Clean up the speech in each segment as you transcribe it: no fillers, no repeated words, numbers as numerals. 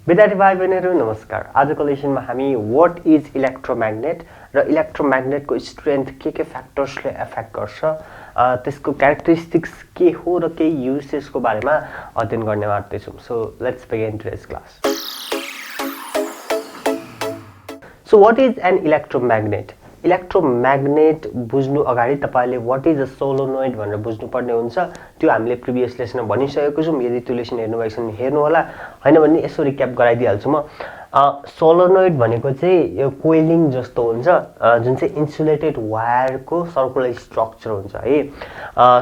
विद्यार्थी भाइ बहिनीहरु नमस्कार। आजको लेसनमा हामी व्हाट इज इलेक्ट्रोम्याग्नेट र इलेक्ट्रोम्याग्नेटको स्ट्रेन्थ के फ्याक्टर्सले एफेक्ट गर्छ, त्यसको क्यारेक्टरिस्टिक्स के हो र के युसेसको बारेमा अध्ययन गर्ने बाटो छौं। So let's begin today's class. So what is an electromagnet? Electromagnet बुझ्नु अगाडि तपाईले व्हाट इज अ सोलोनोइड भनेर बुझ्नुपर्ने हुन्छ। त्यो हामीले प्रिभियस लेसनमा भनिसकेको छौं। यदि त्यो लेसन हेर्नु भएको छ भने हेर्नु होला, हैन भने यसो रिक्याप गराइदिहाल्छु म। सोलोनोइड भनेको चाहिँ यो कोइलिङ जस्तो हुन्छ, जुन चाहिँ इन्सुलेटेड वायरको सर्कुलर स्ट्रक्चर हुन्छ है।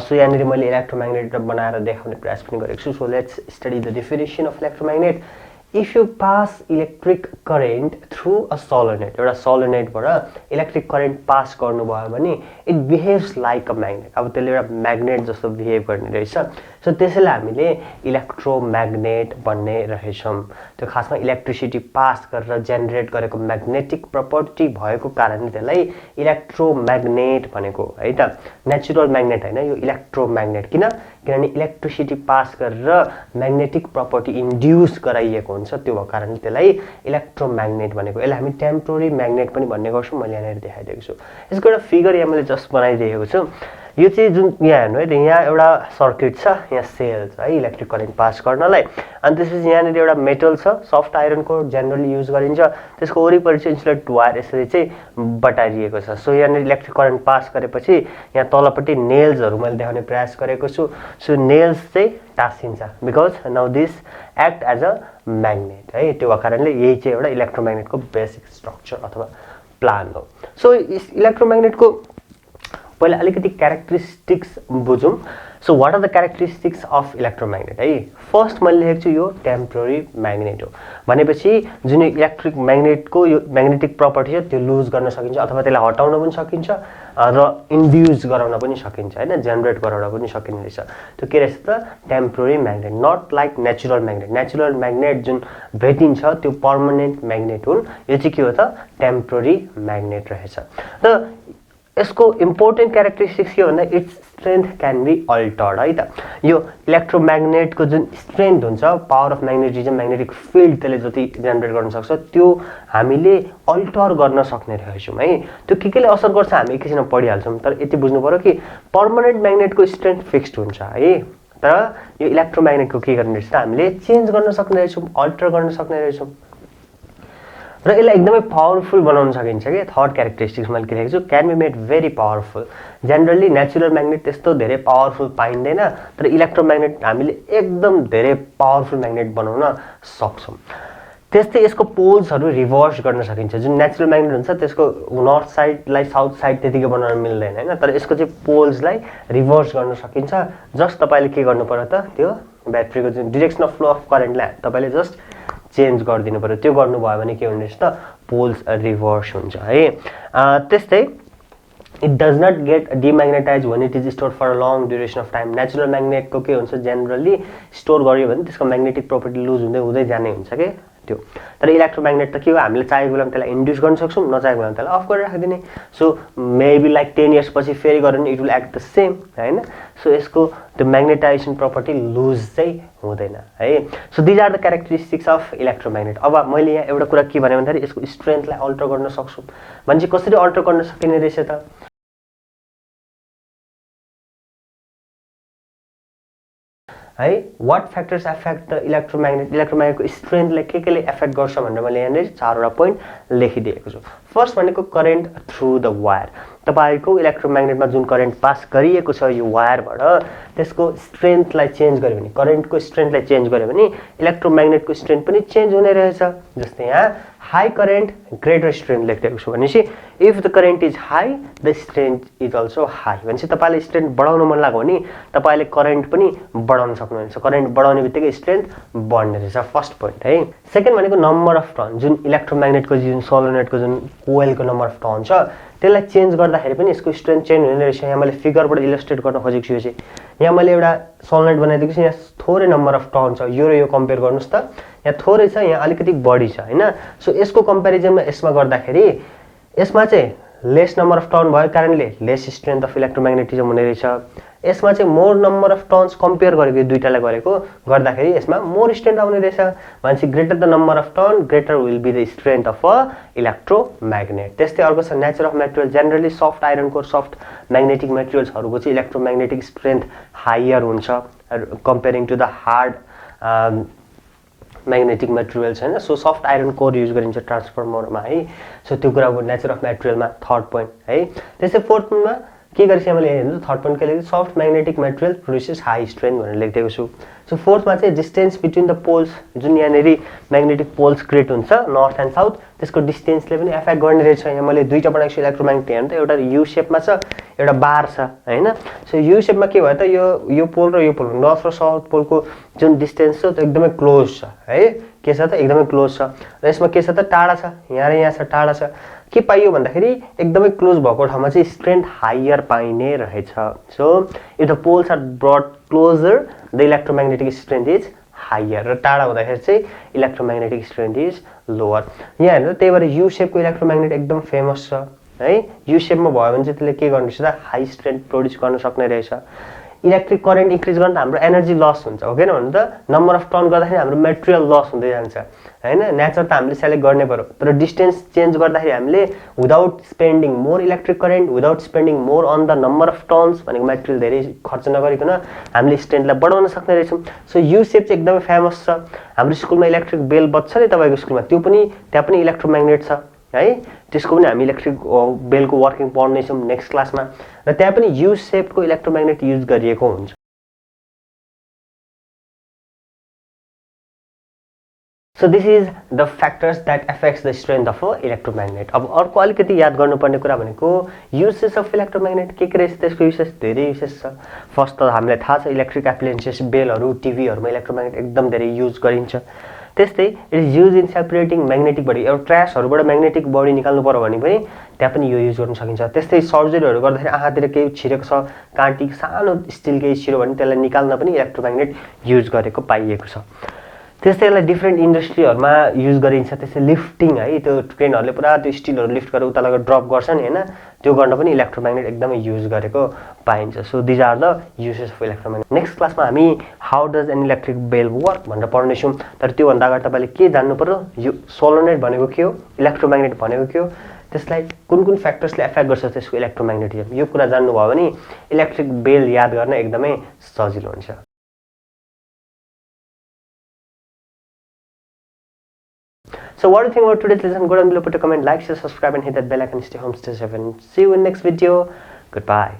सो यहाँनिर मैले इलेक्ट्रोम्याग्नेट बनाएर देखाउने प्रयास पनि गरेको छु। So let's study the definition of electromagnet. If you pass electric current through a solenoid, एउटा solenoid बाट इलेक्ट्रिक करेन्ट पास गर्नुभयो भने it behaves like a magnet. अब त्यसले एउटा म्याग्नेट जस्तो बिहेभ गर्ने रहेछ। सो त्यसैले हामीले इलेक्ट्रोम्याग्नेट भन्ने रहेछौं। त्यो खासमा इलेक्ट्रिसिटी पास गरेर जेनेरेट गरेको म्याग्नेटिक प्रपर्टी भएको कारणले त्यसलाई इलेक्ट्रोम्याग्नेट भनेको है त। नेचुरल म्याग्नेट हैन, यो इलेक्ट्रोम्याग्नेट। किनभने इलेक्ट्रिसिटी पास गरेर म्याग्नेटिक प्रपर्टी इन्ड्युस गराइएको हुन्छ, त्यो भएको कारणले त्यसलाई इलेक्ट्रोम्याग्नेट भनेको। यसलाई हामी टेम्पोररी म्याग्नेट पनि भन्ने गर्छौं। मैले यहाँनिर देखाइदिएको छु। यसको एउटा फिगर यहाँ मैले जस्ट बनाइदिएको छु। यो चाहिँ जुन यहाँ हेर्नु है, यहाँ एउटा सर्किट छ, यहाँ सेल छ है इलेक्ट्रिक करेन्ट पास गर्नलाई। अनि त्यसपछि यहाँनिर एउटा मेटल छ, सफ्ट आइरनको जेनरली युज गरिन्छ। त्यसको वरिपरि चाहिँ इन्सुलेटेड वायर यसरी चाहिँ बटाइएको छ। सो यहाँनिर इलेक्ट्रिक करेन्ट पास गरेपछि यहाँ तलपट्टि नेल्सहरु मैले देखाउने प्रयास गरेको छु। सो नेल्स चाहिँ टाँसिन्छ because now this act as a magnet है। त्यो कारणले यही चाहिँ एउटा इलेक्ट्रोम्याग्नेटको बेसिक स्ट्रक्चर अथवा प्लान हो। सो इलेक्ट्रोम्याग्नेटको पहिला अलिकति क्यारेक्टरिस्टिक्स बुझौं। So what are the characteristics of electromagnet है। फर्स्ट मैले लेखेको छु यो टेम्पोररी म्याग्नेट हो भनेपछि जुन इलेक्ट्रिक म्याग्नेटको यो म्याग्नेटिक प्रपर्टी छ त्यो लुज गर्न सकिन्छ अथवा त्यसलाई हटाउन पनि सकिन्छ र इन्ड्युस गराउन पनि सकिन्छ हैन, जेनेरेट गराउन पनि सकिने रहेछ। त्यो के रहेछ त? Temporary magnet, not like natural magnet. Natural magnet जुन भेटिन्छ त्यो पर्मानेन्ट म्याग्नेट हुन्। यो चाहिँ के हो त? टेम्पोररी म्याग्नेट रहेछ। र यसको इम्पोर्टेन्ट क्यारेक्टरिस्टिक्स के भन्दा its strength can be altered है त। यो इलेक्ट्रोम्याग्नेटको जुन स्ट्रेन्थ हुन्छ, power of magnetism, magnetic field त्यसले जति जेनेरेट गर्न सक्छ त्यो हामीले अल्टर गर्न सक्ने रहेछौं है। त्यो केले असर गर्छ हामी एकैछिनमा पढिहाल्छौं, तर यति बुझ्नु पर्यो कि पर्मानेन्ट म्याग्नेटको स्ट्रेन्थ फिक्स्ड हुन्छ है। तर यो इलेक्ट्रोम्याग्नेटको के गर्ने रहेछ त? हामीले चेन्ज गर्न सक्ने रहेछौं, अल्टर गर्न सक्ने रहेछौं र यसलाई एकदमै पावरफुल बनाउन सकिन्छ के। थर्ड क्यारेक्टरिस्टिक्स मैले लेखेको छु, can be made very powerful. Generally natural magnet त्यस्तो धेरै पावरफुल पाइँदैन, तर इलेक्ट्रोम्याग्नेट हामीले एकदम धेरै पावरफुल म्याग्नेट बनाउन सक्छौं। त्यस्तै यसको पोल्सहरु रिभर्स गर्न सकिन्छ। जुन नेचुरल म्याग्नेट हुन्छ त्यसको नर्थ साइडलाई साउथ साइड त्यतिकै बनाउन मिल्दैन हैन, तर यसको चाहिँ पोल्सलाई रिभर्स गर्न सकिन्छ। जस्ट तपाईले के गर्नु पर्यो त? त्यो ब्याट्रीको जुन डाइरेक्सन अफ फ्लो अफ करेन्टलाई तपाईले जस्ट चेन्ज गरिदिनु पर्यो। त्यो गर्नुभयो भने के हुनेछ त? पोल्स रिभर्स हुन्छ है। त्यस्तै it does not get demagnetize when it is stored for a long duration of time. Natural म्याग्नेटको के हुन्छ, जेनरली स्टोर गर्यो भने त्यसको म्याग्नेटिक प्रपर्टी लुज हुँदै जाने हुन्छ के त्यो। तर इलेक्ट्रोम्याग्नेट त के हो, हामीले चाहेको बेलामा त्यसलाई इन्ड्युस गर्न सक्छौं, नचाहेको बेलामा त्यसलाई अफ गरेर राखिदिने। सो मेबी लाइक 10 इयर्स पछि फेरि गर्यो भने it will act the same हैन। सो यसको त्यो म्याग्नेटाइजेसन प्रपर्टी लुज चाहिँ हुँदैन है। So these are the characteristics of electromagnet. अब मैले यहाँ एउटा कुरा के भने भन्दाखेरि यसको स्ट्रेन्थलाई अल्टर गर्न सक्छौं भने चाहिँ कसरी अल्टर गर्न सकिने रहेछ त? है what factors effect the electromagnet. इलेक्ट्रोम्याग्नेटको स्ट्रेन्थलाई केले एफेक्ट गर्छ भनेर मैले यहाँनिर चारवटा पोइन्ट लेखिदिएको छु। फर्स्ट भनेको करेन्ट थ्रु द वायर। तपाईको इलेक्ट्रोम्याग्नेटमा जुन करेन्ट पास गरिएको छ यो वायरबाट, त्यसको स्ट्रेन्थलाई चेन्ज गर्यो भने, करेन्टको स्ट्रेन्थलाई चेन्ज गर्यो भने इलेक्ट्रोम्याग्नेटको स्ट्रेन्थ पनि चेन्ज हुने रहेछ। जस्तै यहाँ हाई करेन्ट ग्रेटर स्ट्रेन्थ लेखिदिएको छु भनेपछि if the current is high the strength is also high. भनेपछि तपाईले स्ट्रेन्थ बढाउन मन लाग्यो भने तपाईले करेन्ट पनि बढाउन सक्नुहुन्छ। करेन्ट बढाउने बित्तिकै स्ट्रेन्थ बढ्ने रहेछ, फर्स्ट पोइन्ट है। सेकेन्ड भनेको नम्बर अफ टर्न। जुन इलेक्ट्रोम्याग्नेटको जुन सोलोनोइडको जुन कोइलको नम्बर अफ टर्न छ त्यसलाई चेन्ज गर्दाखेरि पनि यसको स्ट्रेन्थ चेन्ज हुने रहेछ। यहाँ मैले फिगरबाट इलस्ट्रेट गर्न खोजेको छु। यो चाहिँ यहाँ मैले एउटा सोलोनोइड बनाइदिएको छु। यहाँ थोरै नम्बर अफ टर्न छ, यो र यो कम्पेयर गर्नुस् त। यहाँ थोरै छ, यहाँ अलिकति बढी छ हैन। सो यसको कम्पेरिजनमा यसमा गर्दाखेरि यसमा चाहिँ लेस नम्बर अफ टर्न भएको कारणले लेस स्ट्रेन्थ अफ इलेक्ट्रोम्याग्नेटिजम हुने रहेछ। यसमा चाहिँ more number of turns compare गरेको दुईटालाई गरेको गर्दाखेरि यसमा मोर स्ट्रेन्थ आउने रहेछ भनेपछि greater the number of turn greater will be the strength of a electromagnet. त्यस्तै अर्को छ nature of material generally soft iron core soft magnetic मेटेरियल्सहरूको चाहिँ इलेक्ट्रोम्याग्नेटिक स्ट्रेन्थ हायर हुन्छ comparing to the hard magnetic materials हैन। So soft iron core use गरिन्छ ट्रान्सफर्मरमा है। सो त्यो कुरा हो नेचर अफ मेटेरियलमा थर्ड पोइन्ट है। त्यसै फोर्थ पोइन्टमा के गरेछ मैले हेर्नु थर्ड पोइन्ट के लेखेको soft magnetic material produces high strength भनेर लेखिदिएको छु। सो फोर्थमा चाहिँ डिस्टेन्स बिट्विन द पोल्स जुन यहाँनेरि म्याग्नेटिक पोल्स क्रिएट हुन्छ नर्थ एन्ड साउथ त्यसको डिस्टेन्सले पनि एफेक्ट गर्ने रहेछ। यहाँ मैले दुईटा बनाएको छु इलेक्ट्रोम्याग्नेट हेर्नु त एउटा यु शेपमा छ एउटा बार छ हैन। सो यु शेपमा के भयो त यो पोल र यो पोल नर्थ र साउथ पोलको जुन डिस्टेन्स छ त्यो एकदमै क्लोज छ है। के छ त एकदमै क्लोज छ र यसमा के छ त टाढा छ यहाँ र यहाँ छ टाढा छ। के पाइयो भन्दाखेरि एकदमै क्लोज भएको ठाउँमा चाहिँ स्ट्रेन्थ हायर पाइने रहेछ। So if the poles are brought closer the electromagnetic strength is higher र टाढा हुँदाखेरि चाहिँ इलेक्ट्रोम्याग्नेटिक स्ट्रेन्थ इज लोअर। यहाँ हेर्नु त्यही भएर यु शेपको इलेक्ट्रोम्याग्नेट एकदम फेमस छ है। यु शेपमा भयो भने चाहिँ त्यसले के गर्नु रहेछ त हाई स्ट्रेन्थ प्रोड्युस गर्न सक्ने रहेछ। इलेक्ट्रिक करेन्ट इन्क्रिज गर्दा हाम्रो एनर्जी लस हुन्छ हो किन भन्नु त नम्बर अफ टर्न गर्दाखेरि हाम्रो मेटेरियल लस हुँदै जान्छ हैन। नेचर त हामीले सेलेक्ट गर्ने पर्यो तर डिस्टेन्स चेन्ज गर्दाखेरि हामीले without spending more electric current without spending more on the number of turns भनेको मेटेरियल धेरै खर्च नगरिकन हामीले स्ट्रेन्थलाई बढाउन सक्ने रहेछौँ। सो यु शेप चाहिँ एकदमै फेमस छ। हाम्रो स्कुलमा इलेक्ट्रिक बेल बज्छ नि तपाईँको स्कुलमा त्यो पनि त्यहाँ पनि इलेक्ट्रोम्याग्नेट छ है। त्यसको पनि हामी इलेक्ट्रिक बेलको वर्किङ पढ्नेछौँ नेक्स्ट क्लासमा र त्यहाँ पनि यु शेपको इलेक्ट्रोम्याग्नेट युज गरिएको हुन्छ। So this is the factors that affects the strength of a electromagnet. अब अर्को अलिकति याद गर्नुपर्ने कुरा भनेको युसेस अफ इलेक्ट्रोम्याग्नेट के रहेछ त्यसको युसेस धेरै युसेस छ। फर्स्ट त हामीलाई थाहा छ इलेक्ट्रिक एप्लायन्सेस बेलहरू टिभीहरूमा इलेक्ट्रोम्याग्नेट एकदम धेरै युज गरिन्छ। त्यस्तै it is use in separating magnetic body एउटा ट्र्यासहरूबाट म्याग्नेटिक बडी निकाल्नु पर्यो भने पनि त्यहाँ पनि यो युज गर्न सकिन्छ। त्यस्तै सर्जरीहरू गर्दाखेरि आँखातिर केही छिरेको छ काँटी सानो स्टिल केही छिर्यो भने त्यसलाई निकाल्न पनि इलेक्ट्रोम्याग्नेट युज गरेको पाइएको छ। त्यस्तै यसलाई डिफ्रेन्ट इन्डस्ट्रीहरूमा युज गरिन्छ। त्यस्तै लिफ्टिङ है त्यो ट्रेनहरूले पुरा त्यो स्टिलहरू लिफ्ट गरेर उता लगेर ड्रप गर्छ नि हैन त्यो गर्न पनि इलेक्ट्रोम्याग्नेट एकदमै युज गरेको पाइन्छ। So these are the uses of electromagnet. Next क्लासमा हामी how does an electric bell work भनेर पढ्नेछौँ। तर त्योभन्दा अगाडि तपाईँले के जान्नु पर्यो यो सोलोनोइड भनेको के हो इलेक्ट्रोम्याग्नेट भनेको के हो त्यसलाई कुन कुन फ्याक्टर्सले एफेक्ट गर्छ त्यसको इलेक्ट्रोम्याग्नेटिजम यो कुरा जान्नुभयो भने इलेक्ट्रिक बेल याद गर्न एकदमै सजिलो हुन्छ। So what do you think about today's lesson? Go down below, put a comment, like, share, subscribe and hit that bell icon. Stay home, stay safe and see you in next video. Goodbye.